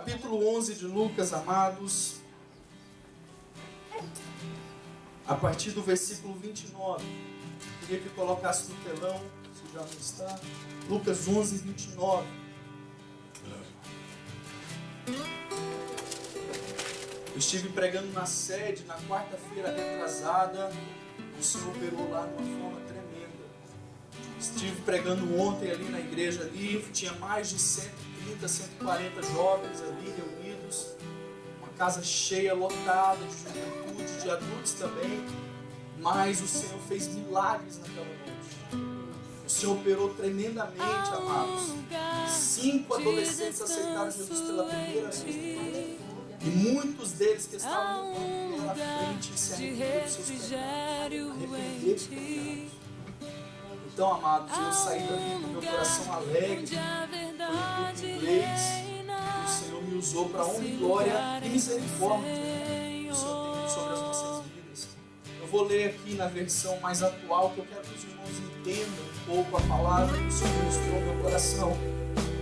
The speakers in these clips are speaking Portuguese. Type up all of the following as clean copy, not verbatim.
capítulo 11 de Lucas, amados, a partir do versículo 29. Queria que colocasse no telão, se já não está. Lucas 11, 29. Eu estive pregando na sede na quarta-feira retrasada. O Senhor operou lá de uma forma tremenda. Estive pregando ontem ali na igreja ali. Tinha mais de 130, 140 jovens ali reunidos. Uma casa cheia, lotada de juventude, de adultos também. Mas o Senhor fez milagres naquela noite. O Senhor operou tremendamente, amados. 5 adolescentes aceitaram Jesus pela primeira vez. E muitos deles que estavam no banco pela frente se arrependeram dos seus pecados. Então, amados, eu saí dali com meu coração alegre. Foi em inglês. E o Senhor me usou para honra e glória e misericórdia que o Senhor tem sobre as nossas vidas. Eu vou ler aqui na versão mais atual, que eu quero que os irmãos entendam um pouco a palavra que o Senhor mostrou no meu coração.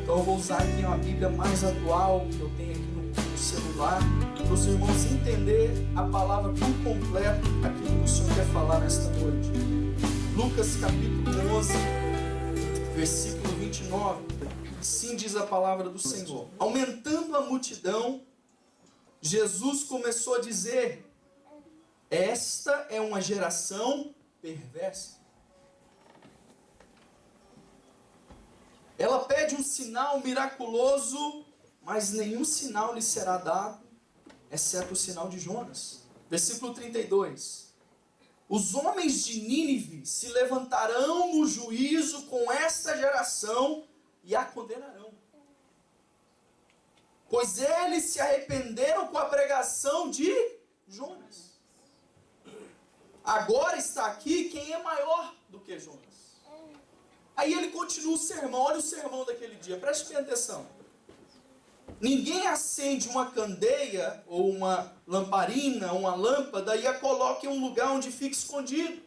Então eu vou usar aqui uma Bíblia mais atual que eu tenho aqui no celular, para os irmãos entenderem a palavra por completo, aquilo que o Senhor quer falar nesta noite. Lucas capítulo 11, versículo 29. Assim diz a palavra do Senhor. Aumentando a multidão, Jesus começou a dizer: esta é uma geração perversa. Ela pede um sinal miraculoso, mas nenhum sinal lhe será dado, exceto o sinal de Jonas. Versículo 32. Os homens de Nínive se levantarão no juízo com esta geração e a condenarão. Pois eles se arrependeram com a pregação de Jonas. Agora está aqui quem é maior do que Jonas. Aí ele continua o sermão. Olha o sermão daquele dia. Preste bem atenção. Ninguém acende uma candeia ou uma lamparina, uma lâmpada e a coloca em um lugar onde fica escondido.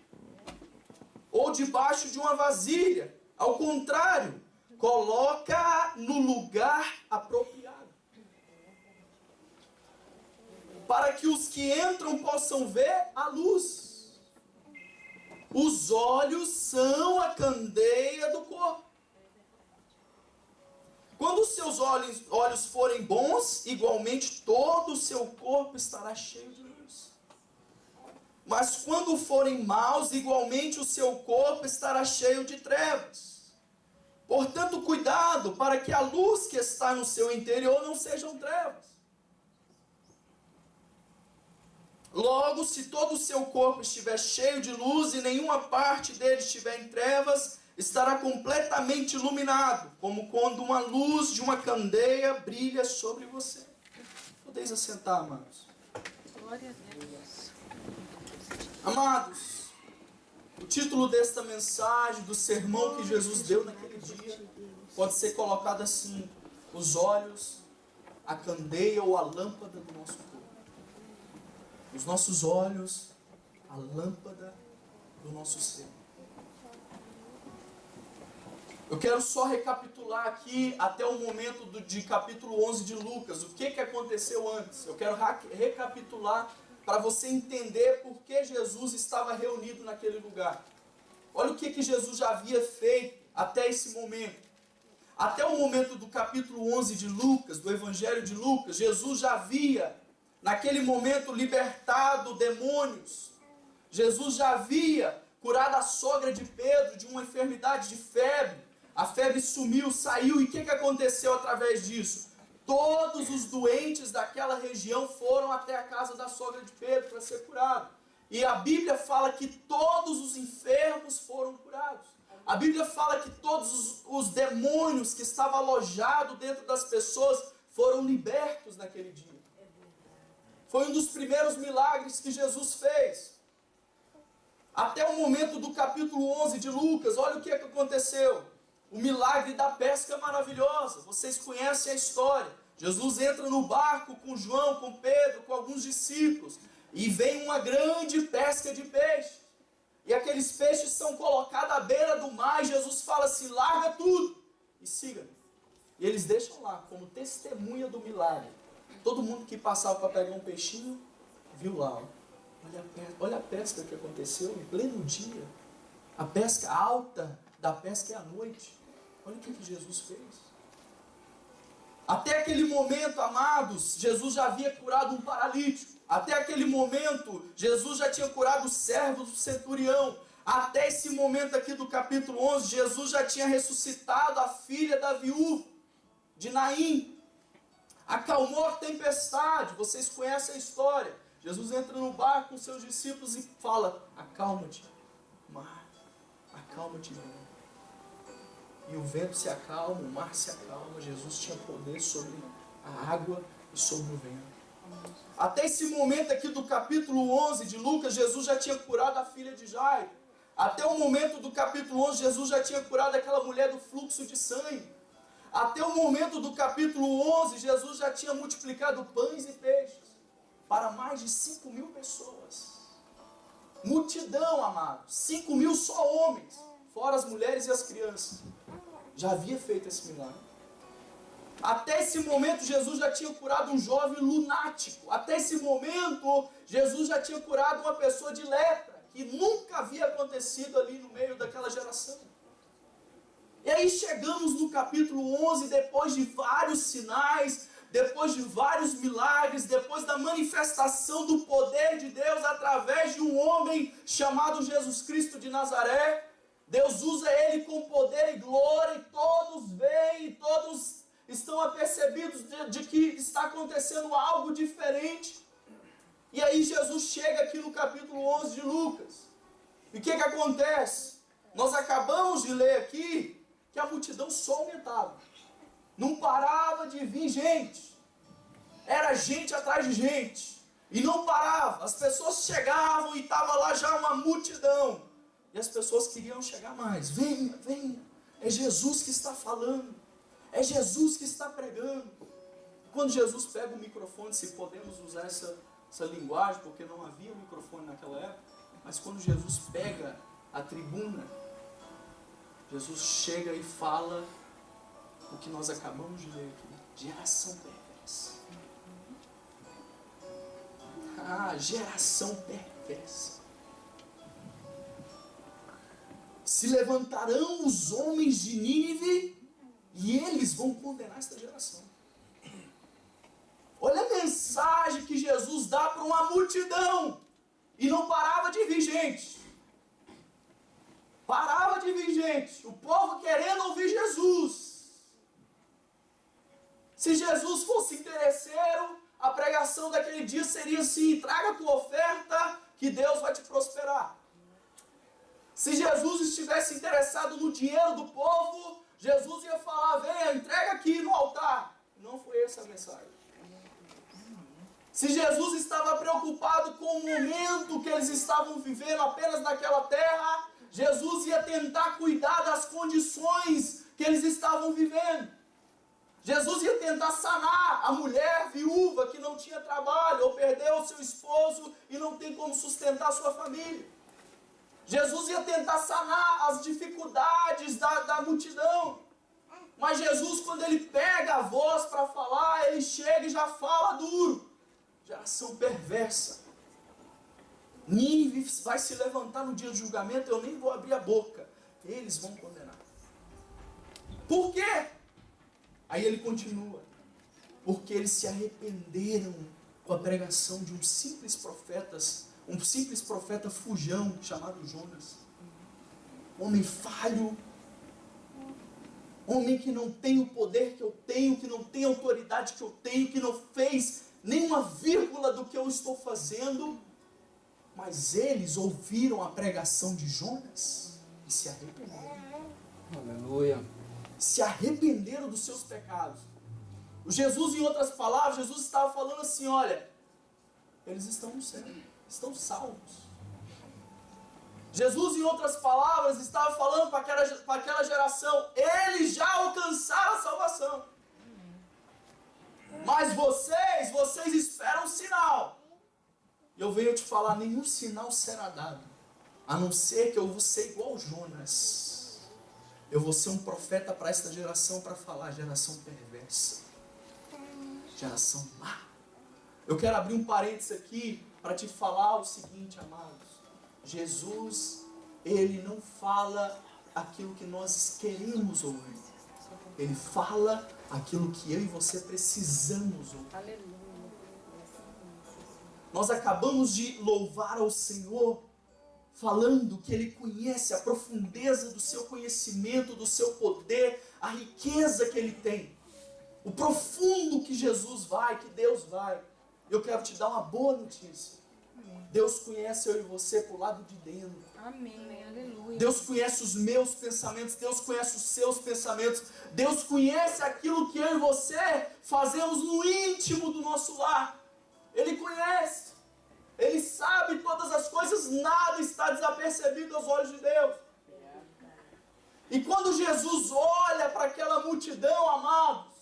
Ou debaixo de uma vasilha. Ao contrário, coloca no lugar apropriado. Para que os que entram possam ver a luz. Os olhos são a candeia do corpo. Quando os seus olhos forem bons, igualmente todo o seu corpo estará cheio de luz. Mas quando forem maus, igualmente o seu corpo estará cheio de trevas. Portanto, cuidado para que a luz que está no seu interior não sejam trevas. Logo, se todo o seu corpo estiver cheio de luz e nenhuma parte dele estiver em trevas, estará completamente iluminado, como quando uma luz de uma candeia brilha sobre você. Podeis assentar, amados. Glória a Deus. Amados, o título desta mensagem, do sermão que Jesus deu naquele dia, pode ser colocado assim: os olhos, a candeia ou a lâmpada do nosso corpo. Os nossos olhos, a lâmpada do nosso ser. Eu quero só recapitular aqui até o momento de capítulo 11 de Lucas. O que aconteceu antes? Eu quero recapitular para você entender por que Jesus estava reunido naquele lugar. Olha o que Jesus já havia feito até esse momento. Até o momento do capítulo 11 de Lucas, do Evangelho de Lucas, Jesus já havia, naquele momento, libertado demônios. Jesus já havia curado a sogra de Pedro de uma enfermidade de febre. A febre sumiu, saiu, e o que aconteceu através disso? Todos os doentes daquela região foram até a casa da sogra de Pedro para ser curado. E a Bíblia fala que todos os enfermos foram curados. A Bíblia fala que todos os demônios que estavam alojados dentro das pessoas foram libertos naquele dia. Foi um dos primeiros milagres que Jesus fez. Até o momento do capítulo 11 de Lucas, olha o que aconteceu. O milagre da pesca maravilhosa. Vocês conhecem a história. Jesus entra no barco com João, com Pedro, com alguns discípulos. E vem uma grande pesca de peixes. E aqueles peixes são colocados à beira do mar. E Jesus fala assim: larga tudo e siga-me. E eles deixam lá como testemunha do milagre. Todo mundo que passava para pegar um peixinho, viu lá. Ó. Olha a pesca que aconteceu em pleno dia. A pesca alta da pesca é à noite. Olha o que Jesus fez. Até aquele momento, amados, Jesus já havia curado um paralítico. Até aquele momento, Jesus já tinha curado o servo do centurião. Até esse momento aqui do capítulo 11, Jesus já tinha ressuscitado a filha da viúva de Naim. Acalmou a tempestade. Vocês conhecem a história. Jesus entra no barco com seus discípulos e fala: acalma-te, mar, acalma-te, vento. E o vento se acalma, o mar se acalma. Jesus tinha poder sobre a água e sobre o vento. Até esse momento aqui do capítulo 11 de Lucas, Jesus já tinha curado a filha de Jairo. Até o momento do capítulo 11, Jesus já tinha curado aquela mulher do fluxo de sangue. Até o momento do capítulo 11, Jesus já tinha multiplicado pães e peixes para mais de 5.000 pessoas. Multidão, amados. 5.000 só homens, fora as mulheres e as crianças. Já havia feito esse milagre. Até esse momento, Jesus já tinha curado um jovem lunático. Até esse momento, Jesus já tinha curado uma pessoa de lepra, que nunca havia acontecido ali no meio daquela geração. E aí chegamos no capítulo 11, depois de vários sinais, depois de vários milagres, depois da manifestação do poder de Deus através de um homem chamado Jesus Cristo de Nazaré. Deus usa ele com poder e glória, e todos veem, e todos estão apercebidos de que está acontecendo algo diferente. E aí Jesus chega aqui no capítulo 11 de Lucas. E o que acontece? Nós acabamos de ler aqui que a multidão só aumentava. Não parava de vir gente. Era gente atrás de gente. E não parava. As pessoas chegavam e estava lá já uma multidão. E as pessoas queriam chegar mais. Venha, venha. É Jesus que está falando. É Jesus que está pregando. Quando Jesus pega o microfone, se podemos usar essa linguagem, porque não havia microfone naquela época, mas quando Jesus pega a tribuna, Jesus chega e fala o que nós acabamos de ler aqui. Geração perversa. Ah, geração perversa. Se levantarão os homens de Nínive e eles vão condenar esta geração. Olha a mensagem que Jesus dá para uma multidão. E não parava de vir gente. Parava de vir gente. O povo querendo ouvir Jesus. Se Jesus fosse interesseiro, a pregação daquele dia seria assim: traga a tua oferta que Deus vai te prosperar. Se Jesus estivesse interessado no dinheiro do povo, Jesus ia falar: venha, entrega aqui no altar. Não foi essa a mensagem. Se Jesus estava preocupado com o momento que eles estavam vivendo apenas naquela terra, Jesus ia tentar cuidar das condições que eles estavam vivendo. Jesus ia tentar sanar a mulher viúva que não tinha trabalho ou perdeu o seu esposo e não tem como sustentar a sua família. Jesus ia tentar sanar as dificuldades da multidão. Mas Jesus, quando ele pega a voz para falar, ele chega e já fala duro. Geração perversa. Nínive vai se levantar no dia do julgamento, eu nem vou abrir a boca. Eles vão condenar. Por quê? Aí ele continua. Porque eles se arrependeram com a pregação de um simples profeta fujão chamado Jonas. Homem falho. Homem que não tem o poder que eu tenho, que não tem a autoridade que eu tenho, que não fez nenhuma vírgula do que eu estou fazendo. Mas eles ouviram a pregação de Jonas e se arrependeram. Aleluia. Se arrependeram dos seus pecados. O Jesus, em outras palavras, Jesus estava falando assim: olha, eles estão no céu, estão salvos. Jesus, em outras palavras, estava falando para aquela geração: eles já alcançaram a salvação. Mas vocês esperam um sinal. E eu venho te falar: nenhum sinal será dado, a não ser que eu vou ser igual Jonas. Eu vou ser um profeta para esta geração, para falar geração perversa, geração má. Eu quero abrir um parênteses aqui para te falar o seguinte, amados. Jesus, Ele não fala aquilo que nós queremos ouvir. Ele fala aquilo que eu e você precisamos ouvir. Aleluia. Nós acabamos de louvar ao Senhor, falando que Ele conhece a profundeza do seu conhecimento, do seu poder, a riqueza que Ele tem, o profundo que Jesus vai, que Deus vai. Eu quero te dar uma boa notícia. Deus conhece eu e você por lado de dentro. Amém. Aleluia. Deus conhece os meus pensamentos, Deus conhece os seus pensamentos, Deus conhece aquilo que eu e você fazemos no íntimo do nosso lar. Ele conhece, Ele sabe todas as coisas, nada está desapercebido aos olhos de Deus. E quando Jesus olha para aquela multidão, amados,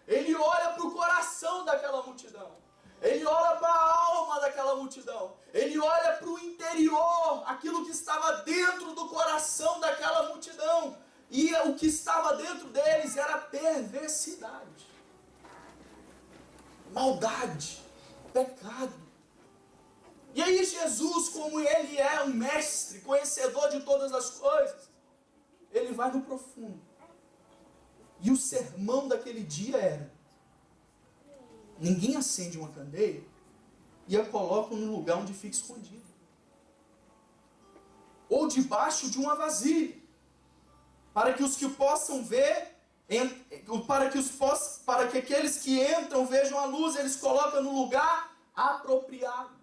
Ele olha para o coração daquela multidão. Ele olha para a alma daquela multidão. Ele olha para o interior, aquilo que estava dentro do coração daquela multidão. E o que estava dentro deles era perversidade, maldade, pecado. E aí Jesus, como Ele é um mestre, conhecedor de todas as coisas, Ele vai no profundo. E o sermão daquele dia era: ninguém acende uma candeia e a coloca num lugar onde fica escondido, ou debaixo de uma vasilha, para que os que possam ver, para que aqueles que entram vejam a luz. Eles colocam no lugar apropriado.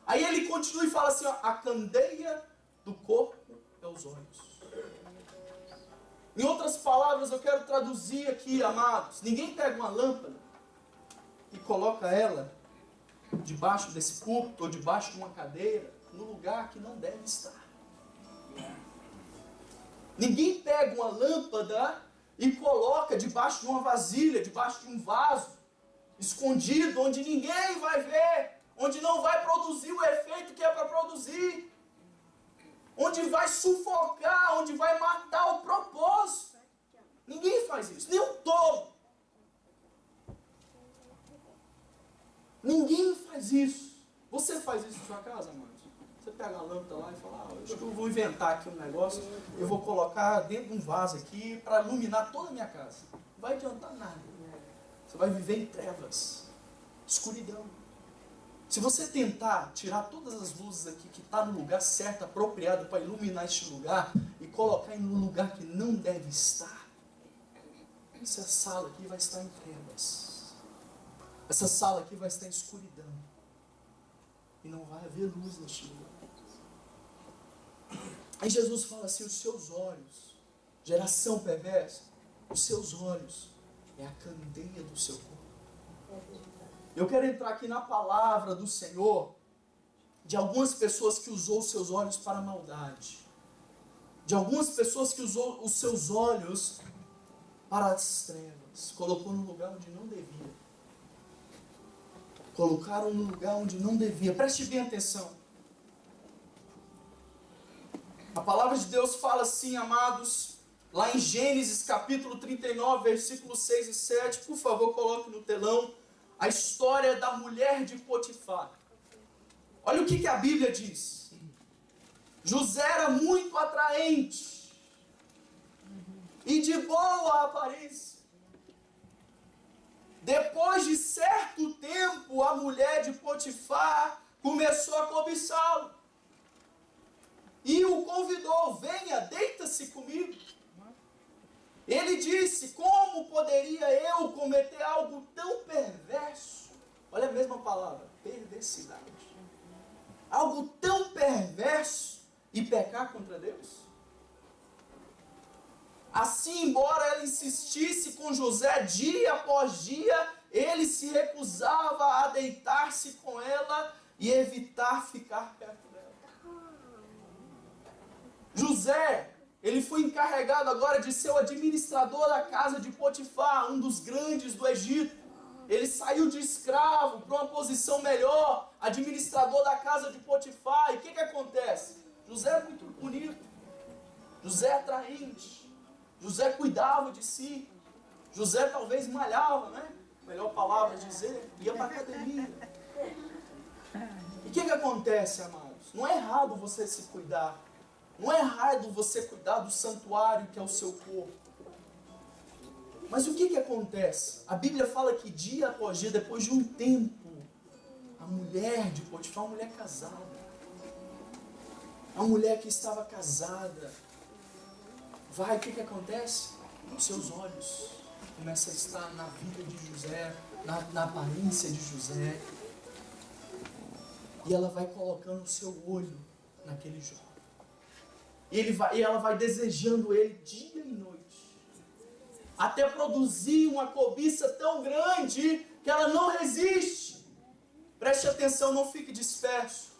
Aí ele continua e fala assim, ó, a candeia do corpo é os olhos. Em outras palavras, eu quero traduzir aqui, amados. Ninguém pega uma lâmpada e coloca ela debaixo desse púlpito ou debaixo de uma cadeira, no lugar que não deve estar. Ninguém pega uma lâmpada e coloca debaixo de uma vasilha, debaixo de um vaso, escondido, onde ninguém vai ver, onde não vai produzir o efeito que é para produzir, onde vai sufocar, onde vai matar o propósito. Ninguém faz isso, nem um tolo. Ninguém faz isso. Você faz isso na sua casa, amados? Você pega a lâmpada lá e fala, acho que eu vou inventar aqui um negócio, eu vou colocar dentro de um vaso aqui para iluminar toda a minha casa. Não vai adiantar nada. Você vai viver em trevas, escuridão. Se você tentar tirar todas as luzes aqui que está no lugar certo, apropriado para iluminar este lugar, e colocar em um lugar que não deve estar, essa sala aqui vai estar em trevas. Essa sala aqui vai estar em escuridão. E não vai haver luz neste lugar. Aí Jesus fala assim, os seus olhos, geração perversa, os seus olhos é a candeia do seu corpo. Eu quero entrar aqui na palavra do Senhor, de algumas pessoas que usou os seus olhos para a maldade. De algumas pessoas que usou os seus olhos para as trevas. Colocou no lugar onde não devia. Colocaram no lugar onde não devia. Preste bem atenção. A palavra de Deus fala assim, amados, lá em Gênesis capítulo 39, versículos 6 e 7. Por favor, coloque no telão a história da mulher de Potifar. Olha o que a Bíblia diz. José era muito atraente e de boa aparência. Depois de certo tempo, a mulher de Potifar começou a cobiçá-lo. E o convidou, venha, deita-se comigo. Ele disse, como poderia eu cometer algo tão perverso? Olha a mesma palavra, perversidade. Algo tão perverso e pecar contra Deus? Assim, embora ela insistisse com José dia após dia, ele se recusava a deitar-se com ela e evitar ficar perto dela. José, ele foi encarregado agora de ser o administrador da casa de Potifar, um dos grandes do Egito. Ele saiu de escravo para uma posição melhor, administrador da casa de Potifar. E o que acontece? José é muito bonito. José é atraente. José cuidava de si. José talvez malhava, né? Melhor palavra dizer, ia para academia. E o que acontece, amados? Não é errado você se cuidar. Não é errado você cuidar do santuário que é o seu corpo. Mas o que acontece? A Bíblia fala que dia após dia, depois de um tempo, a mulher de Potifar, uma mulher casada, a mulher que estava casada, o que acontece? Os seus olhos começam a estar na vida de José, na aparência de José. E ela vai colocando o seu olho naquele jovem. E ela vai desejando ele dia e noite. Até produzir uma cobiça tão grande que ela não resiste. Preste atenção, não fique disperso.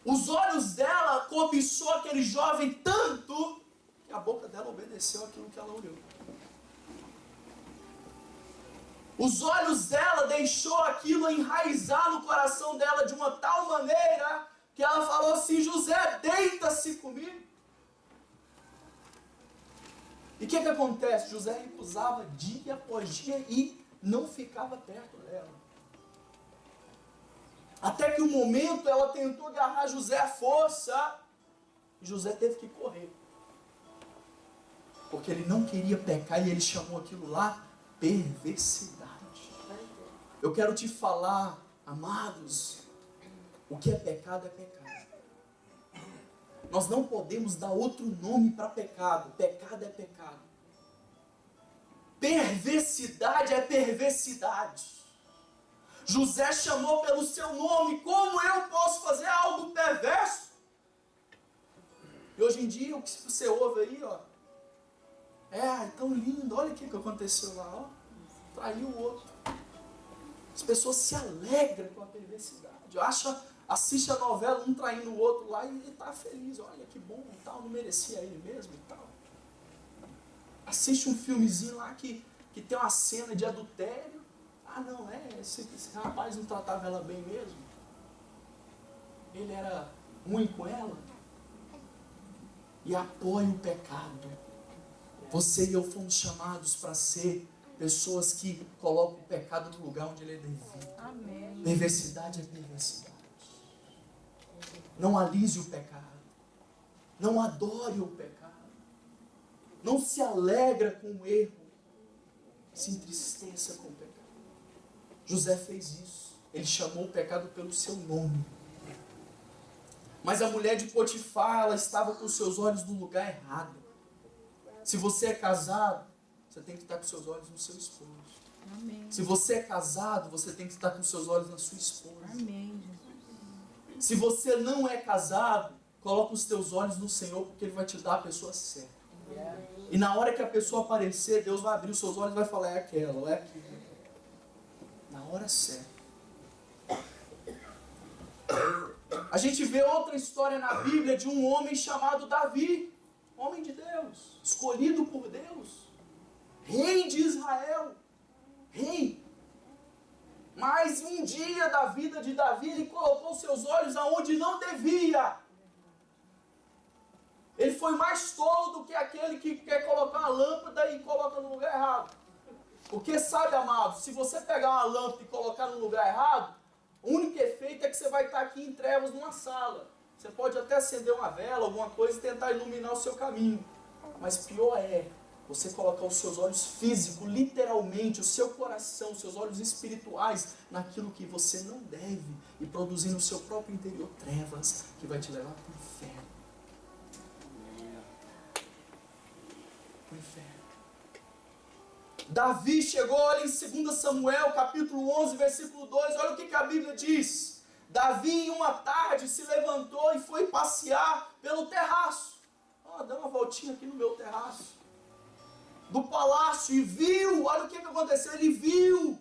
Os olhos dela cobiçou aquele jovem tanto que a boca dela obedeceu aquilo que ela olhou. Os olhos dela deixou aquilo enraizar no coração dela de uma tal maneira que ela falou assim: José, deita-se comigo. E o que acontece? José recusava dia após dia e não ficava perto dela. Até que um momento ela tentou agarrar José à força e José teve que correr. Porque ele não queria pecar e ele chamou aquilo lá perversidade. Eu quero te falar, amados, o que é pecado é pecado. Nós não podemos dar outro nome para pecado. Pecado é pecado. Perversidade é perversidade. José chamou pelo seu nome. Como eu posso fazer algo perverso? E hoje em dia, o que você ouve aí, ó, é tão lindo, olha o que aconteceu lá, ó, traiu o outro. As pessoas se alegram com a perversidade. Assiste a novela, um traindo o outro lá e está feliz. Olha que bom e tal, não merecia ele mesmo e tal. Assiste um filmezinho lá que tem uma cena de adultério. Ah, não, esse rapaz não tratava ela bem mesmo. Ele era ruim com ela. E apoia o pecado. Você e eu fomos chamados para ser pessoas que colocam o pecado no lugar onde ele é devido. Amém. Perversidade é perversidade. Não alise o pecado. Não adore o pecado. Não se alegra com o erro. Se entristeça com o pecado. José fez isso. Ele chamou o pecado pelo seu nome. Mas a mulher de Potifar, ela estava com seus olhos no lugar errado. Se você é casado, você tem que estar com seus olhos no seu esposo. Amém. Se você é casado, você tem que estar com seus olhos na sua esposa. Amém, Jesus. Se você não é casado, coloca os teus olhos no Senhor, porque Ele vai te dar a pessoa certa. E na hora que a pessoa aparecer, Deus vai abrir os seus olhos e vai falar: é aquela, é aquilo. Na hora certa. A gente vê outra história na Bíblia de um homem chamado Davi, homem de Deus, escolhido por Deus, rei de Israel, rei. Mas um dia da vida de Davi, ele colocou seus olhos aonde não devia. Ele foi mais tolo do que aquele que quer colocar uma lâmpada e coloca no lugar errado. Porque sabe, amado, se você pegar uma lâmpada e colocar no lugar errado, o único efeito é que você vai estar aqui em trevas numa sala. Você pode até acender uma vela, alguma coisa, e tentar iluminar o seu caminho. Mas pior é você colocar os seus olhos físicos, literalmente, o seu coração, os seus olhos espirituais, naquilo que você não deve, e produzir no seu próprio interior trevas, que vai te levar para o inferno. Para o inferno. Davi chegou, olha em 2 Samuel, capítulo 11, versículo 2, olha o que a Bíblia diz. Davi, em uma tarde, se levantou e foi passear pelo terraço. Dá uma voltinha aqui no meu terraço do palácio e viu, olha o que aconteceu, ele viu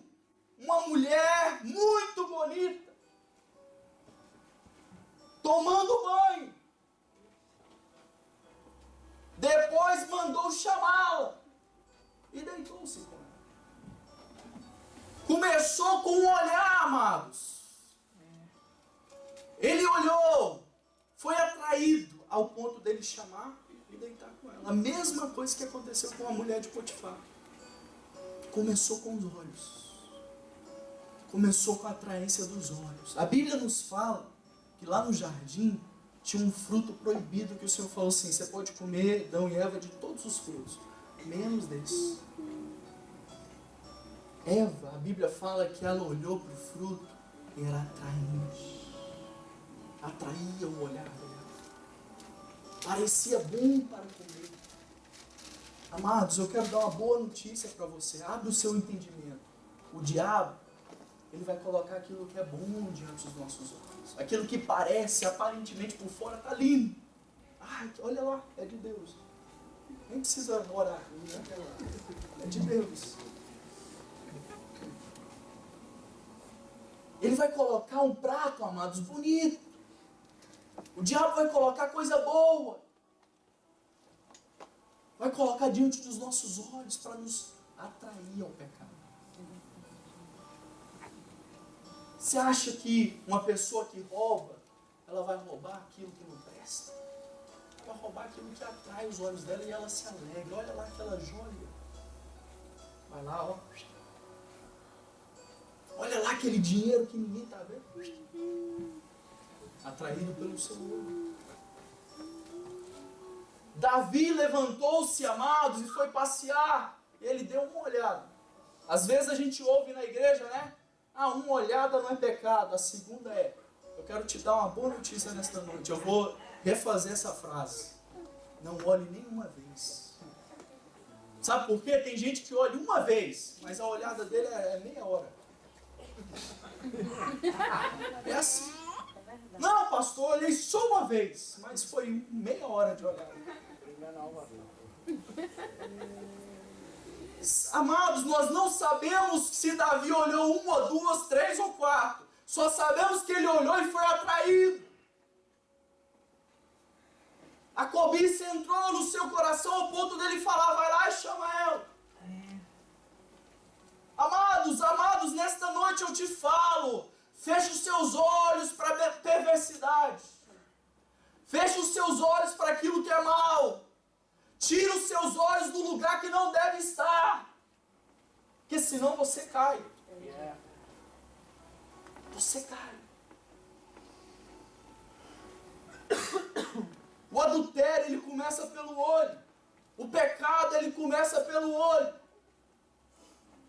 uma mulher muito bonita tomando banho. Depois mandou chamá-la e deitou-se com ela. Começou com um olhar, amados. Ele olhou, foi atraído ao ponto dele chamar deitar com ela. A mesma coisa que aconteceu com a mulher de Potifar. Começou com os olhos. Começou com a atraência dos olhos. A Bíblia nos fala que lá no jardim tinha um fruto proibido que o Senhor falou assim, você pode comer, Adão e Eva, de todos os frutos, menos desse. Eva, a Bíblia fala que ela olhou para o fruto e era atraente. Atraía o olhar dela. Parecia bom para comer. Amados, eu quero dar uma boa notícia para você. Abre o seu entendimento. O diabo, ele vai colocar aquilo que é bom diante dos nossos olhos. Aquilo que parece, aparentemente, por fora, está lindo. Ai, olha lá, é de Deus. Nem precisa orar. É de Deus. Ele vai colocar um prato, amados, bonito. O diabo vai colocar coisa boa. Vai colocar diante dos nossos olhos para nos atrair ao pecado. Você acha que uma pessoa que rouba, ela vai roubar aquilo que não presta? Ela vai roubar aquilo que atrai os olhos dela e ela se alegra. Olha lá aquela joia. Vai lá, ó. Olha lá aquele dinheiro que ninguém está vendo. Atraído pelo seu olho. Davi levantou-se, amados, e foi passear. E ele deu uma olhada. Às vezes a gente ouve na igreja, né? Uma olhada não é pecado. A segunda é, eu quero te dar uma boa notícia nesta noite. Eu vou refazer essa frase. Não olhe nenhuma vez. Sabe por quê? Tem gente que olha uma vez, mas a olhada dele é meia hora. É assim. Não, pastor, olhei só uma vez, mas foi meia hora de olhada. Amados, nós não sabemos se Davi olhou uma, duas, três ou quatro. Só sabemos que ele olhou e foi atraído. A cobiça entrou no seu coração ao ponto dele falar, vai lá e chama ela. Amados, nesta noite eu te falo, feche os seus olhos para a perversidade. Feche os seus olhos para aquilo que é mal. Tira os seus olhos do lugar que não deve estar. Porque senão você cai. Você cai. O adultério, ele começa pelo olho. O pecado, ele começa pelo olho.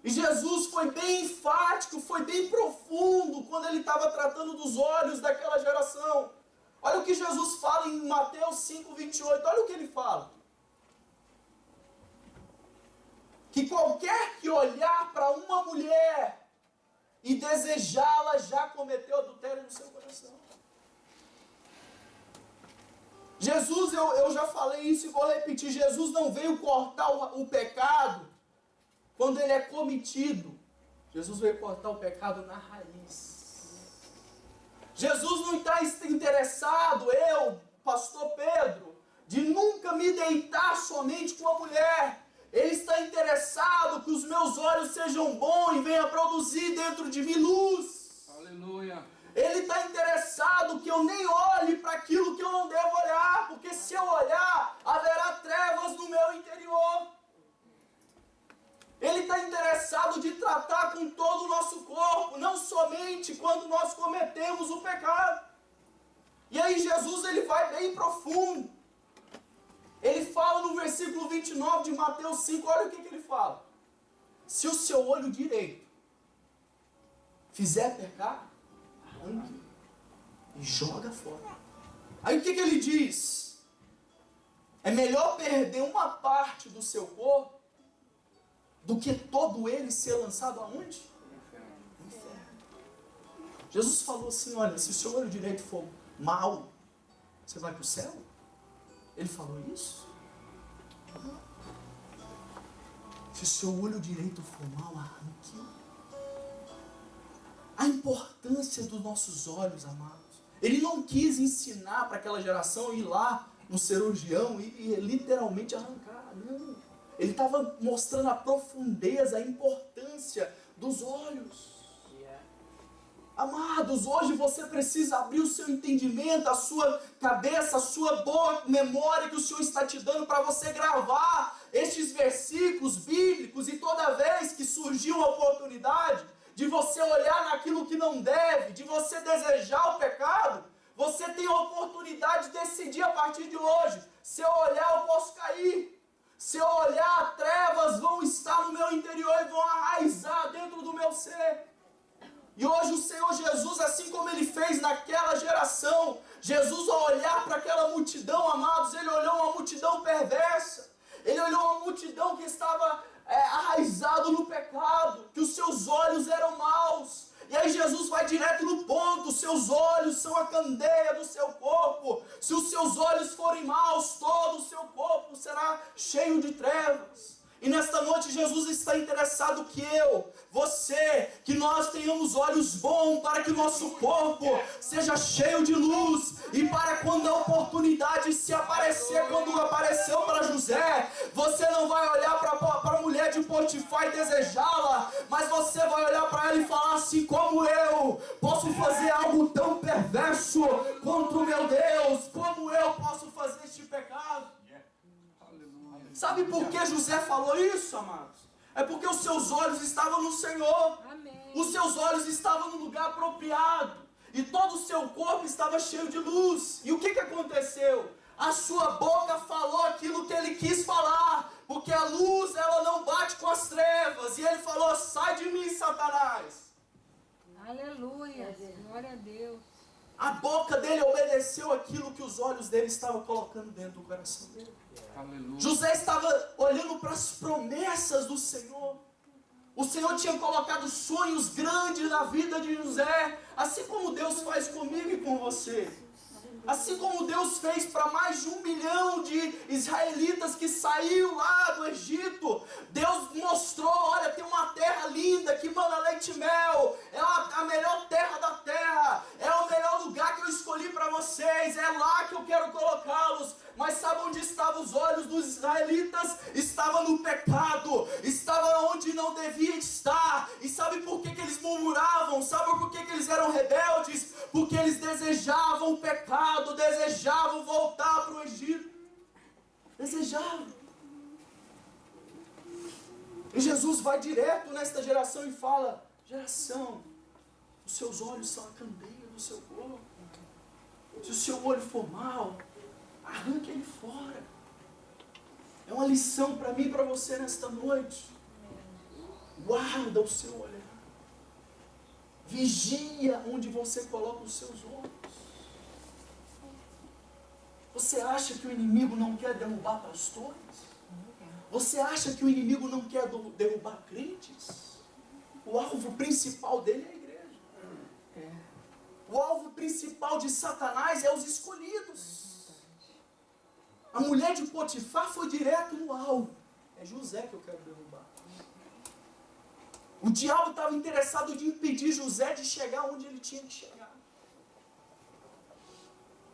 E Jesus foi bem enfático, foi bem profundo quando ele estava tratando dos olhos daquela geração. Olha o que Jesus fala em Mateus 5:28. Olha o que ele fala. Que qualquer que olhar para uma mulher e desejá-la já cometeu adultério no seu coração. Jesus, eu já falei isso e vou repetir, Jesus não veio cortar o pecado quando ele é cometido. Jesus veio cortar o pecado na raiz. Jesus não está interessado, eu, pastor Pedro, de nunca me deitar somente com a mulher. Ele está interessado que os meus olhos sejam bons e venha produzir dentro de mim luz. Aleluia. Ele está interessado que eu nem olhe para aquilo que eu não devo olhar, porque se eu olhar, haverá trevas no meu interior. Ele está interessado de tratar com todo o nosso corpo, não somente quando nós cometemos o pecado. E aí Jesus, ele vai bem profundo. Ele fala no versículo 29 de Mateus 5, olha o que ele fala. Se o seu olho direito fizer pecar, arranque e joga fora. Aí o que ele diz? É melhor perder uma parte do seu corpo do que todo ele ser lançado aonde? No inferno. Jesus falou assim, olha, se o seu olho direito for mau, você vai para o céu? Ele falou isso? Se o seu olho direito for mau, arranque. A importância dos nossos olhos, amados. Ele não quis ensinar para aquela geração ir lá no cirurgião e literalmente arrancar. Não. Ele estava mostrando a profundeza, a importância dos olhos. Amados, hoje você precisa abrir o seu entendimento, a sua cabeça, a sua boa memória que o Senhor está te dando para você gravar estes versículos bíblicos, e toda vez que surgir uma oportunidade de você olhar naquilo que não deve, de você desejar o pecado, você tem a oportunidade de decidir a partir de hoje: se eu olhar eu posso cair, se eu olhar trevas vão estar no meu interior e vão arraizar dentro do meu ser. E hoje o Senhor Jesus, assim como Ele fez naquela geração, Jesus, ao olhar para aquela multidão, amados, Ele olhou uma multidão perversa, Ele olhou uma multidão que estava arraizado no pecado, que os seus olhos eram maus. E aí Jesus vai direto no ponto: seus olhos são a candeia do seu corpo. Se os seus olhos forem maus, todo o seu corpo será cheio de trevas. E nesta noite Jesus está interessado que você, que nós tenhamos olhos bons, para que o nosso corpo seja cheio de luz, e para quando a oportunidade se aparecer, quando apareceu para José, você não vai olhar para a mulher de Potifar e desejá-la, mas você vai olhar para ela e falar assim: como eu posso fazer algo tão perverso contra o meu Deus? Como eu posso fazer este pecado? Sabe por que José falou isso, amados? É porque os seus olhos estavam no Senhor. Amém. Os seus olhos estavam no lugar apropriado. E todo o seu corpo estava cheio de luz. E o que aconteceu? A sua boca falou aquilo que ele quis falar. Porque a luz, ela não bate com as trevas. E ele falou: sai de mim, Satanás. Aleluia. Glória a Deus. A boca dele obedeceu aquilo que os olhos dele estavam colocando dentro do coração dele. Aleluia. José estava olhando para as promessas do Senhor. O Senhor tinha colocado sonhos grandes na vida de José, assim como Deus faz comigo e com você. Assim como Deus fez para mais de 1 milhão de israelitas que saiu lá do Egito. Deus mostrou: olha, tem uma terra linda que mana leite e mel. É a melhor terra da terra. É o melhor lugar que eu escolhi para vocês. É lá que eu quero colocá-los. Mas sabe onde estavam os olhos dos israelitas? Estava no pecado. Estava onde não devia estar. E sabe por que eles murmuravam? Sabe por que eles eram rebeldes? Porque eles desejavam o pecado, desejavam voltar para o Egito. Desejavam. E Jesus vai direto nesta geração e fala: geração, os seus olhos são a candeia do seu corpo. Se o seu olho for mau, arranque ele fora. É uma lição para mim e para você nesta noite. Guarda o seu olhar. Vigia onde você coloca os seus olhos. Você acha que o inimigo não quer derrubar pastores? Você acha que o inimigo não quer derrubar crentes? O alvo principal dele é a igreja. O alvo principal de Satanás é os escolhidos. A mulher de Potifar foi direto no alvo. É José que eu quero derrubar. O diabo estava interessado em impedir José de chegar onde ele tinha que chegar.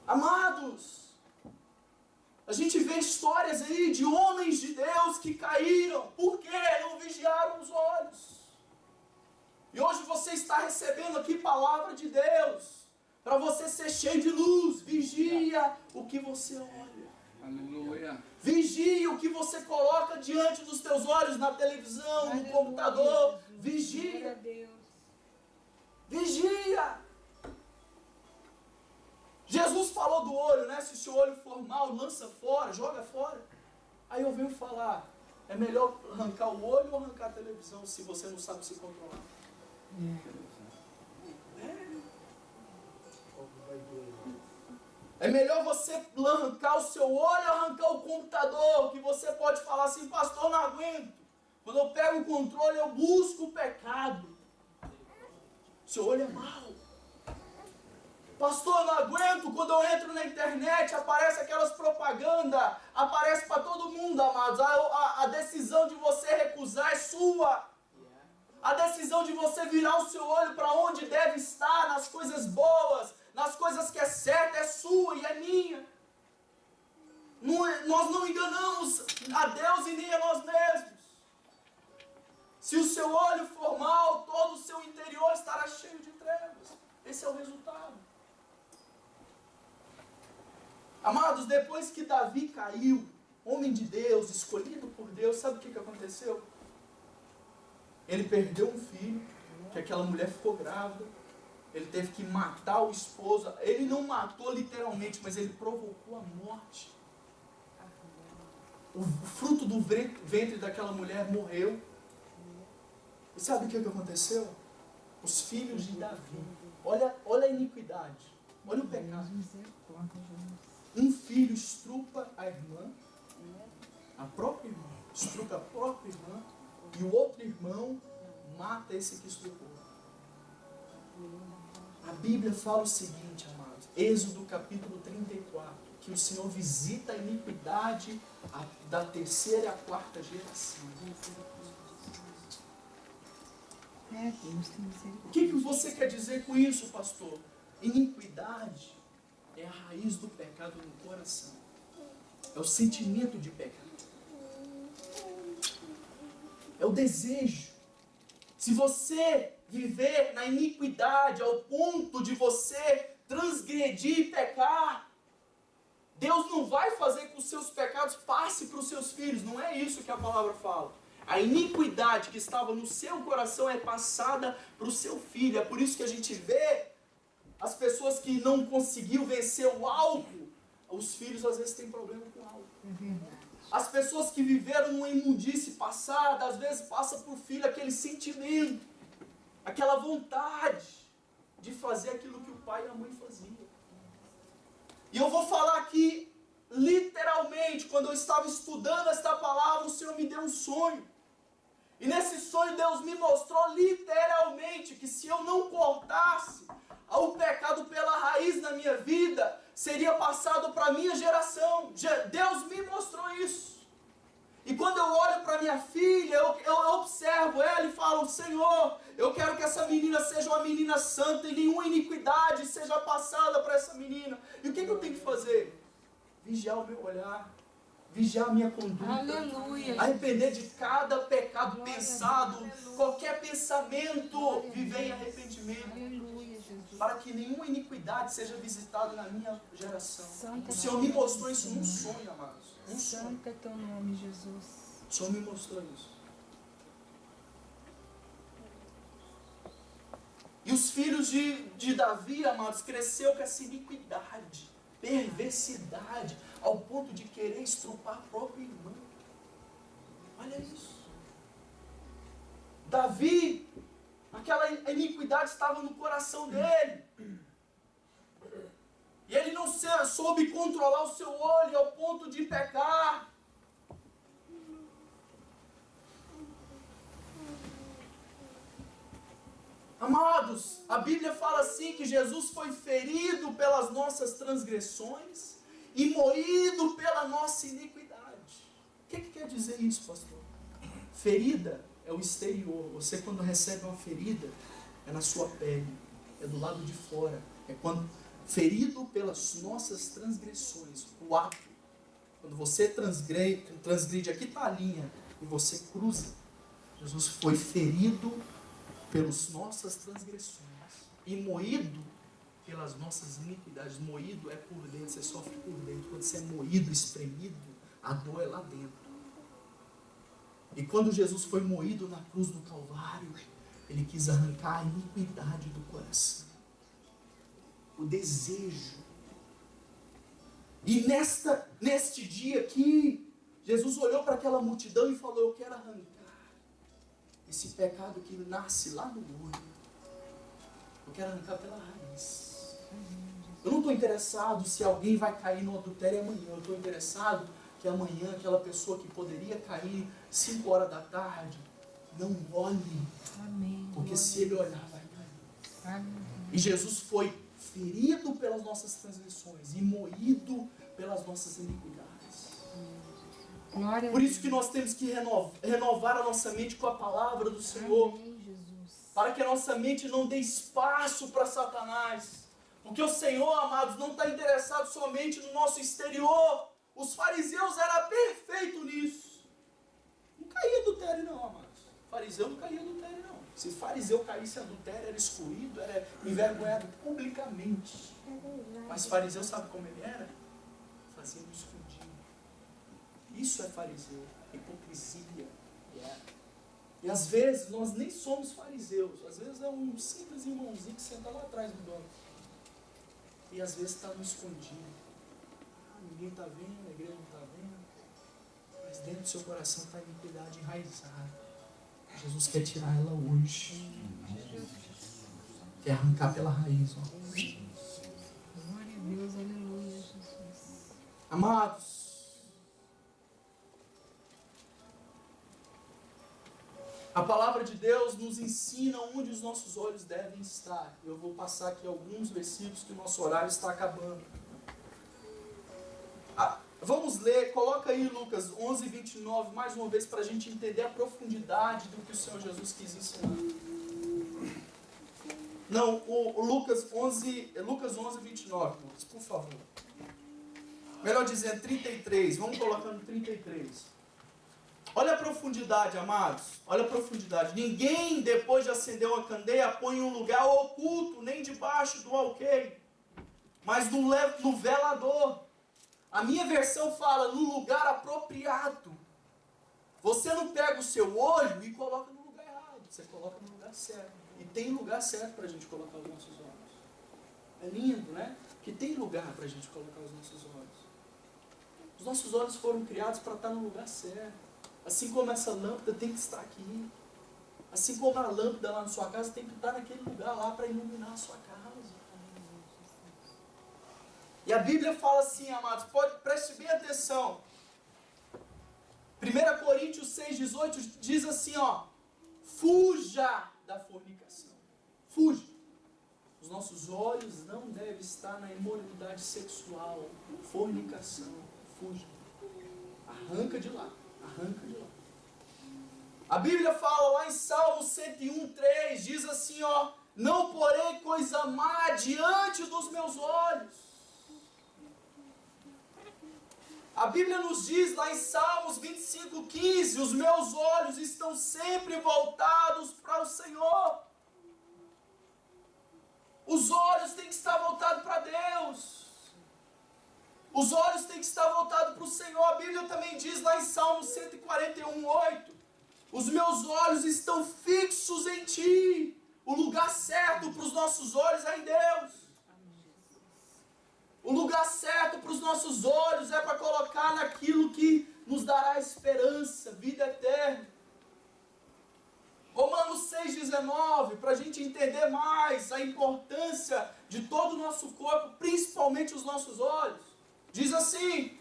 Amados, a gente vê histórias aí de homens de Deus que caíram. Por quê? Não vigiaram os olhos. E hoje você está recebendo aqui palavra de Deus para você ser cheio de luz. Vigia o que você olha. Aleluia. Vigia o que você coloca diante dos teus olhos, na televisão, no computador. Vigia. Vigia. Jesus falou do olho, né? Se o seu olho for mau, lança fora, joga fora. Aí eu venho falar: é melhor arrancar o olho ou arrancar a televisão se você não sabe se controlar? É melhor você arrancar o seu olho ou arrancar o computador, que você pode falar assim: pastor, não aguento. Quando eu pego o controle, eu busco o pecado. Seu olho é mau. Pastor, eu não aguento. Quando eu entro na internet, aparece aquelas propagandas, aparece para todo mundo, amados. A decisão de você recusar é sua. A decisão de você virar o seu olho para onde deve estar, nas coisas boas, nas coisas que é certa, é sua e é minha. Nós não enganamos a Deus e nem a nós mesmos. Se o seu olho for mau, todo o seu interior estará cheio de trevas. Esse é o resultado. Amados, depois que Davi caiu, homem de Deus, escolhido por Deus, sabe o que aconteceu? Ele perdeu um filho, que aquela mulher ficou grávida. Ele teve que matar o esposo. Ele não matou literalmente, mas ele provocou a morte. O fruto do ventre daquela mulher morreu. E sabe o que aconteceu? Os filhos de Davi. Olha a iniquidade. Olha o pecado. Um filho estrupa a irmã, a própria irmã, estrupa a própria irmã, e o outro irmão mata esse que estrupou. A Bíblia fala o seguinte, amados, Êxodo capítulo 34, que o Senhor visita a iniquidade da terceira e a quarta geração. O que você quer dizer com isso, pastor? Iniquidade é a raiz do pecado no coração. É o sentimento de pecado. É o desejo. Se você viver na iniquidade ao ponto de você transgredir e pecar, Deus não vai fazer com que os seus pecados passem para os seus filhos. Não é isso que a palavra fala. A iniquidade que estava no seu coração é passada para o seu filho. É por isso que a gente vê as pessoas que não conseguiram vencer o álcool. Os filhos às vezes têm problema com álcool. As pessoas que viveram numa imundície passada, às vezes passa para o filho aquele sentimento, aquela vontade de fazer aquilo que o pai e a mãe faziam. E eu vou falar aqui, literalmente, quando eu estava estudando esta palavra, o Senhor me deu um sonho. E nesse sonho Deus me mostrou literalmente que se eu não cortasse o pecado pela raiz na minha vida, seria passado para a minha geração. Deus me mostrou isso. E quando eu olho para minha filha, eu observo ela e falo, Senhor, eu quero que essa menina seja uma menina santa e nenhuma iniquidade seja passada para essa menina. E o que eu tenho que fazer? Vigiar o meu olhar, vigiar a minha conduta, Aleluia. arrepender de cada pecado Glória pensado, Aleluia. qualquer pensamento, viver em arrependimento. Aleluia, Jesus. Para que nenhuma iniquidade seja visitada na minha geração. Santo O Senhor me mostrou isso num sonho, amados. Um sonho. Santo é teu nome, Jesus. O Senhor me mostrou isso. E os filhos de Davi, amados, cresceu com essa iniquidade, perversidade, ao ponto de querer estrupar a própria irmã. Olha isso. Davi, aquela iniquidade estava no coração dele. E ele não soube controlar o seu olho ao ponto de pecar. Amados, a Bíblia fala assim que Jesus foi ferido pelas nossas transgressões e moído pela nossa iniquidade. O que quer dizer isso, pastor? Ferida é o exterior. Você quando recebe uma ferida, é na sua pele, é do lado de fora. É quando ferido pelas nossas transgressões, o ato. Quando você transgride, aqui está a linha, e você cruza. Jesus foi ferido pelas nossas transgressões e moído pelas nossas iniquidades. Moído é por dentro, você sofre por dentro. Quando você é moído, espremido, a dor é lá dentro. E quando Jesus foi moído na cruz do Calvário, ele quis arrancar a iniquidade do coração, o desejo. E neste dia aqui, Jesus olhou para aquela multidão e falou, eu quero arrancar esse pecado que nasce lá no olho. Eu quero arrancar pela raiz. Eu não estou interessado se alguém vai cair no adultério amanhã. Eu estou interessado que amanhã aquela pessoa que poderia cair 5 horas da tarde, não olhe. Amém. Porque Glória se ele olhar, vai cair. Amém. E Jesus foi ferido pelas nossas transgressões e moído pelas nossas iniquidades. Glória Por isso que nós temos que renovar a nossa mente com a palavra do Senhor. Amém, Jesus. Para que a nossa mente não dê espaço para Satanás. Porque o Senhor, amados, não está interessado somente no nosso exterior. Os fariseus eram perfeitos nisso. Não caía adultério não, amados. O fariseu não caía adultério não. Se fariseu caísse em adultério, era excluído, era envergonhado publicamente. Mas fariseu sabe como ele era? Fazia no escondido. Isso é fariseu, hipocrisia. E às vezes nós nem somos fariseus. Às vezes é um simples irmãozinho que senta lá atrás do banco. E às vezes está no escondido. Ninguém está vendo, a igreja não está vendo. Mas dentro do seu coração está a iniquidade enraizada. Jesus quer tirar ela hoje. Quer arrancar pela raiz. Ó. Glória a Deus, aleluia, Jesus. Amados, a palavra de Deus nos ensina onde os nossos olhos devem estar. Eu vou passar aqui alguns versículos que o nosso horário está acabando. Vamos ler, coloca aí Lucas 11, 29, mais uma vez para a gente entender a profundidade do que o Senhor Jesus quis ensinar. Não, o Lucas 11, 29, Lucas, por favor. Melhor dizendo, 33, vamos colocando 33. Olha a profundidade, amados, olha a profundidade. Ninguém, depois de acender uma candeia, põe em um lugar oculto, nem debaixo do alqueire, mas no velador. A minha versão fala no lugar apropriado. Você não pega o seu olho e coloca no lugar errado. Você coloca no lugar certo. E tem lugar certo para a gente colocar os nossos olhos. É lindo, né? Que tem lugar para a gente colocar os nossos olhos. Os nossos olhos foram criados para estar no lugar certo. Assim como essa lâmpada tem que estar aqui. Assim como a lâmpada lá na sua casa tem que estar naquele lugar lá para iluminar a sua casa. E a Bíblia fala assim, amados, preste bem atenção. 1 Coríntios 6,18 diz assim, ó, fuja da fornicação. Fuja. Os nossos olhos não devem estar na imoralidade sexual, fornicação. Fuja. Arranca de lá. Arranca de lá. A Bíblia fala lá em Salmo 101:3, diz assim, ó, não porei coisa má diante dos meus olhos. A Bíblia nos diz lá em Salmos 25:15, os meus olhos estão sempre voltados para o Senhor. Os olhos têm que estar voltados para Deus. Os olhos têm que estar voltados para o Senhor. A Bíblia também diz lá em Salmos 141:8, os meus olhos estão fixos em Ti. O lugar certo para os nossos olhos é em Deus. O lugar certo para os nossos olhos é para colocar naquilo que nos dará esperança, vida eterna. Romanos 6,19, para a gente entender mais a importância de todo o nosso corpo, principalmente os nossos olhos. Diz assim,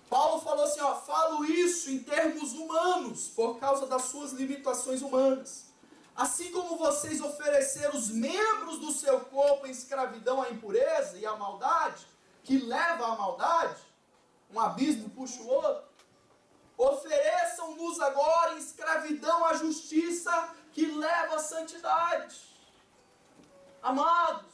Paulo falou assim, ó, falo isso em termos humanos, por causa das suas limitações humanas. Assim como vocês ofereceram os membros do seu corpo em escravidão à impureza e à maldade, que leva à maldade, um abismo puxa o outro, ofereçam-nos agora em escravidão à justiça, que leva à santidade. Amados,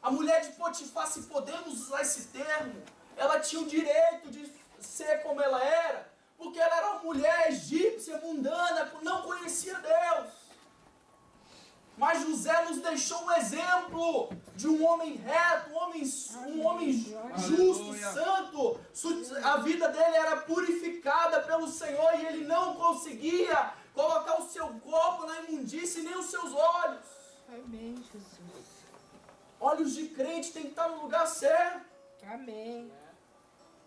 a mulher de Potifar, se podemos usar esse termo, ela tinha o direito de ser como ela era, porque ela era uma mulher egípcia, mundana, não conhecia Deus. Mas José nos deixou um exemplo de um homem reto, um homem justo, santo. A vida dele era purificada pelo Senhor e ele não conseguia colocar o seu corpo na imundície nem os seus olhos. Amém, Jesus. Olhos de crente tem que estar no lugar certo. Amém.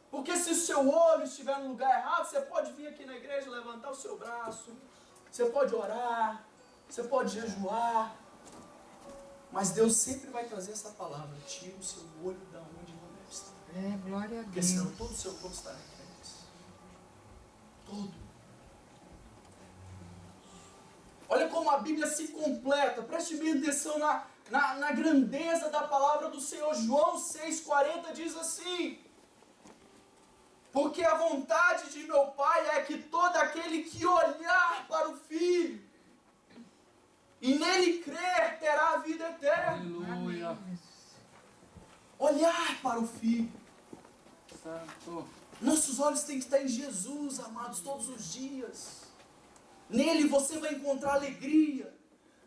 Porque se o seu olho estiver no lugar errado, você pode vir aqui na igreja, levantar o seu braço, você pode orar, você pode jejuar, mas Deus sempre vai trazer essa palavra, tira o seu olho da onde não deve estar. É, glória a Porque Deus. senão todo o seu corpo estará em trevas. Todo. Olha como a Bíblia se completa, preste bem atenção na grandeza da palavra do Senhor. João 6,40 diz assim, porque a vontade de meu Pai é que todo aquele que olhar para o Filho e nele crer terá a vida eterna. Aleluia. Olhar para o Filho. Santo. Nossos olhos têm que estar em Jesus, amados, todos os dias. Nele você vai encontrar alegria.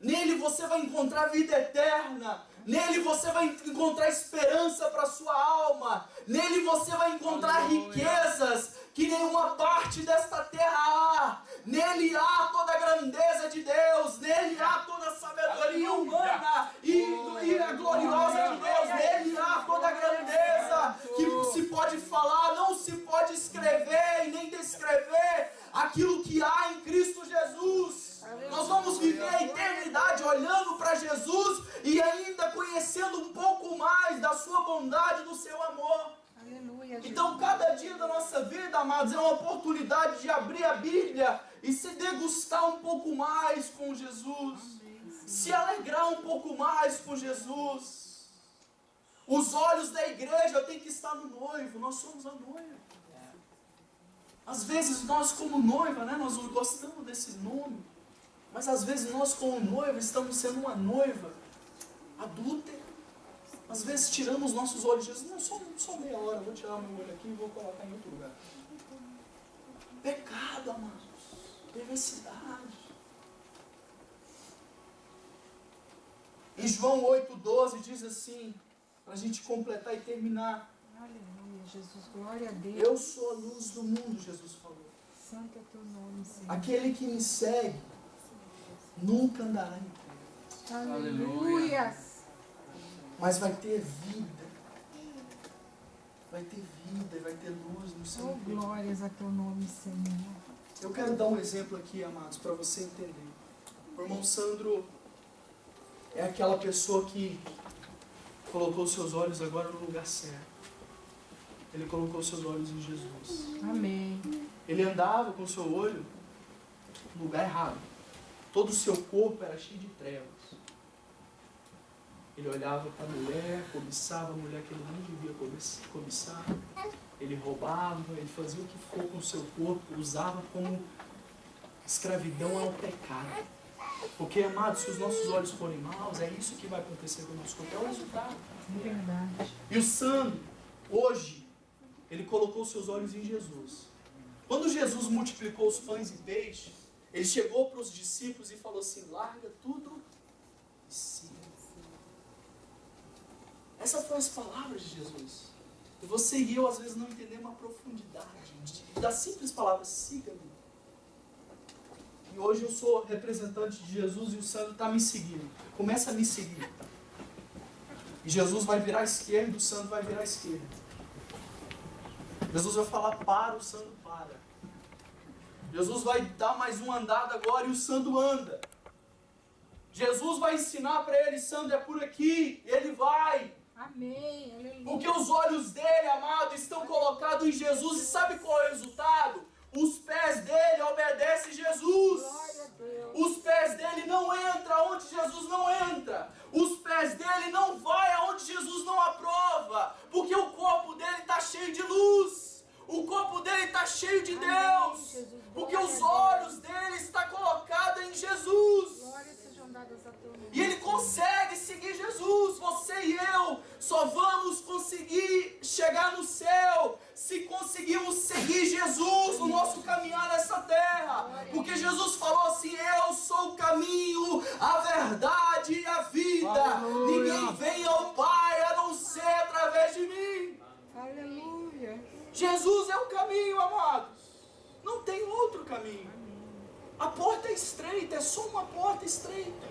Nele você vai encontrar vida eterna. Nele você vai encontrar esperança para a sua alma. Nele você vai encontrar riquezas que nenhuma parte desta terra há. Nele há toda a grandeza de Deus. Nele há toda a sabedoria humana e a gloriosa de Deus. Nele há toda a grandeza que se pode falar, não se pode escrever e nem descrever aquilo que há em Cristo Jesus. Nós vamos viver a eternidade olhando para Jesus e ainda conhecendo um pouco mais da sua bondade, do seu amor. Aleluia, Jesus. Então, cada dia da nossa vida, amados, é uma oportunidade de abrir a Bíblia e se degustar um pouco mais com Jesus. Se alegrar um pouco mais com Jesus. Os olhos da igreja têm que estar no noivo. Nós somos a noiva. Às vezes nós como noiva, né, nós gostamos desse nome. Mas às vezes nós como noiva estamos sendo uma noiva adúltera. Às vezes tiramos os nossos olhos de Jesus. Não, só meia hora, vou tirar meu olho aqui e vou colocar em outro lugar. Pecado, amados. Perversidade. Em João 8,12 diz assim, para a gente completar e terminar. Aleluia, Jesus. Glória a Deus. Eu sou a luz do mundo, Jesus falou. Santo é teu nome, Senhor. Aquele que me segue nunca andará em trevas, Aleluia. mas vai ter vida. Vai ter vida, vai ter luz no seu Oh, interior. glórias a teu nome, Senhor. Eu quero dar um exemplo aqui, amados, para você entender. O irmão Sandro é aquela pessoa que colocou seus olhos agora no lugar certo. Ele colocou seus olhos em Jesus. Amém. Ele andava com o seu olho no lugar errado. Todo o seu corpo era cheio de trevas. Ele olhava para a mulher, cobiçava a mulher que ele não devia cobiçar. Ele roubava, ele fazia o que for com o seu corpo, usava como escravidão ao pecado. Porque, amados, se os nossos olhos forem maus, é isso que vai acontecer com o nosso corpo. É o resultado. É verdade. E o Sandro, hoje, ele colocou seus olhos em Jesus. Quando Jesus multiplicou os pães e peixes, ele chegou para os discípulos e falou assim, larga tudo e siga. Essas foram as palavras de Jesus. E você e eu, às vezes, não entendemos a profundidade das simples palavras, siga-me. E hoje eu sou representante de Jesus e o Sandro está me seguindo. Começa a me seguir. E Jesus vai virar à esquerda e o Sandro vai virar à esquerda. Jesus vai falar para, o Sandro para. Jesus vai dar mais uma andada agora e o Sandro anda. Jesus vai ensinar para ele, Sandro, é por aqui. Ele vai. Amém. Aleluia. Porque os olhos dele, amado, estão colocados em Jesus. E sabe qual é o resultado? Os pés dele obedecem Jesus. Glória a Deus. Os pés dele não entram onde Jesus não entra. Os pés dele não vai aonde Jesus não aprova. Porque o corpo dele está cheio de luz. O corpo dele está cheio de Deus. Porque os olhos dele estão colocados em Jesus. Glórias sejam dadas a teu nome. E ele consegue seguir Jesus. Você e eu só vamos conseguir chegar no céu se conseguirmos seguir Jesus no nosso caminhar nessa terra. Porque Jesus falou assim, eu sou o caminho, a verdade e a vida. Aleluia. Ninguém vem ao Pai a não ser através de mim. Aleluia. Jesus é o caminho, amados. Não tem outro caminho. A porta é estreita, é só uma porta estreita.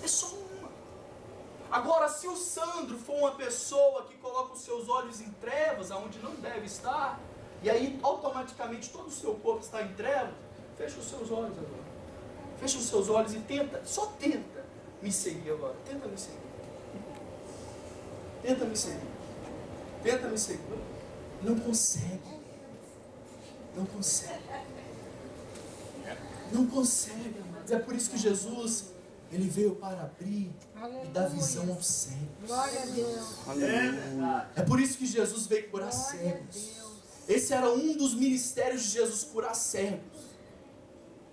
É só uma. Agora, se o Sandro for uma pessoa que coloca os seus olhos em trevas, aonde não deve estar, e aí automaticamente todo o seu corpo está em trevas, fecha os seus olhos agora. Fecha os seus olhos e tenta, só tenta me seguir agora. Tenta me seguir. Tenta me seguir. Tenta me seguir. Não consegue. Não consegue. Não consegue, amados. É por isso que Jesus, ele veio para abrir e dar visão aos cegos. Glória a Deus. É por isso que Jesus veio curar Glória a cegos. Deus. Esse era um dos ministérios de Jesus, curar cegos.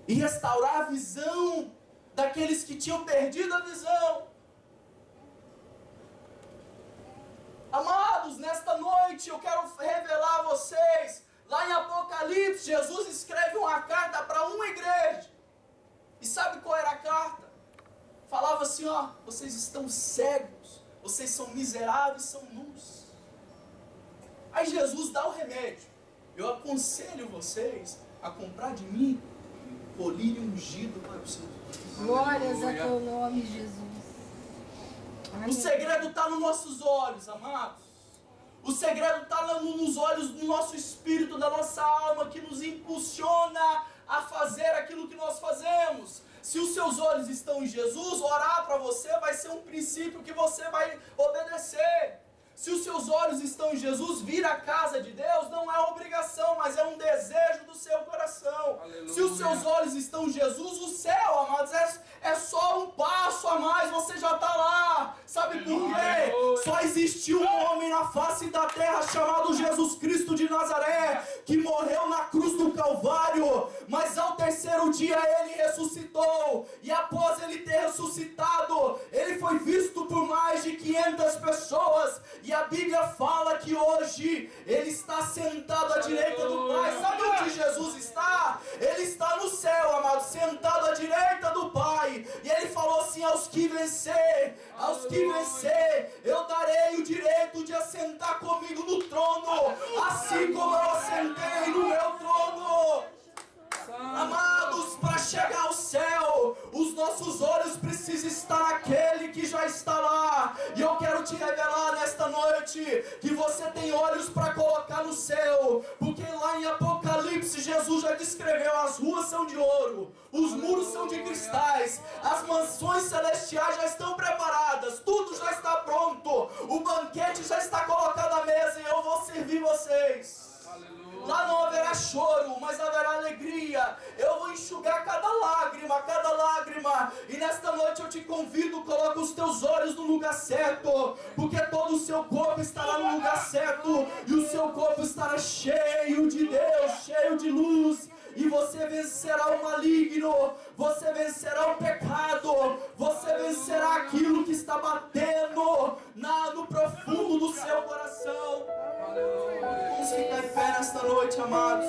E restaurar a visão daqueles que tinham perdido a visão. Amados, nesta noite eu quero revelar a vocês, lá em Apocalipse, Jesus escreve uma carta para uma igreja. E sabe qual era a carta? falava assim, ó, vocês estão cegos, vocês são miseráveis, são nus. Aí Jesus dá o remédio. Eu aconselho vocês a comprar de mim colírio ungido para o seu Deus. Glórias a teu nome, Jesus. Amém. O segredo está nos nossos olhos, amados. O segredo está nos olhos do nosso espírito, da nossa alma, que nos impulsiona a fazer aquilo que nós fazemos. Se os seus olhos estão em Jesus, orar para você vai ser um princípio que você vai obedecer. Se os seus olhos estão em Jesus, vir à casa de Deus não é obrigação, mas é um desejo do seu coração. Aleluia. Se os seus olhos estão em Jesus, o céu, amados, é só um passo a mais, você já está lá. Sabe por quê? Aleluia. Só existiu um homem na face da terra chamado Jesus Cristo de Nazaré, que morreu na cruz do Calvário, mas ao terceiro dia ele ressuscitou. E após ele ter ressuscitado, ele foi visto por mais de 500 pessoas. E a Bíblia fala que hoje ele está sentado à direita do Pai. Sabe onde Jesus está? Ele está no céu, amado, sentado à direita do Pai. E ele falou assim, aos que vencer, eu darei o direito de assentar comigo no trono, assim como eu assentei no meu trono. Amados, para chegar ao céu, os nossos olhos precisam estar naquele que já está lá. E eu quero te revelar nesta noite que você tem olhos para colocar no céu, porque lá em Apocalipse Jesus já descreveu: as ruas são de ouro, os muros são de cristais, as mansões celestiais já estão preparadas, tudo já está pronto, o banquete já está colocado à mesa e eu vou servir vocês. Lá não haverá choro, mas haverá alegria. Eu vou enxugar cada lágrima. E nesta noite eu te convido, coloca os teus olhos no lugar certo, porque todo o seu corpo estará no lugar certo, e o seu corpo estará cheio de Deus, cheio de luz. E você vencerá o maligno, você vencerá o pecado, você vencerá aquilo que está batendo no profundo do seu coração. Vamos ficar em pé nesta noite, amados.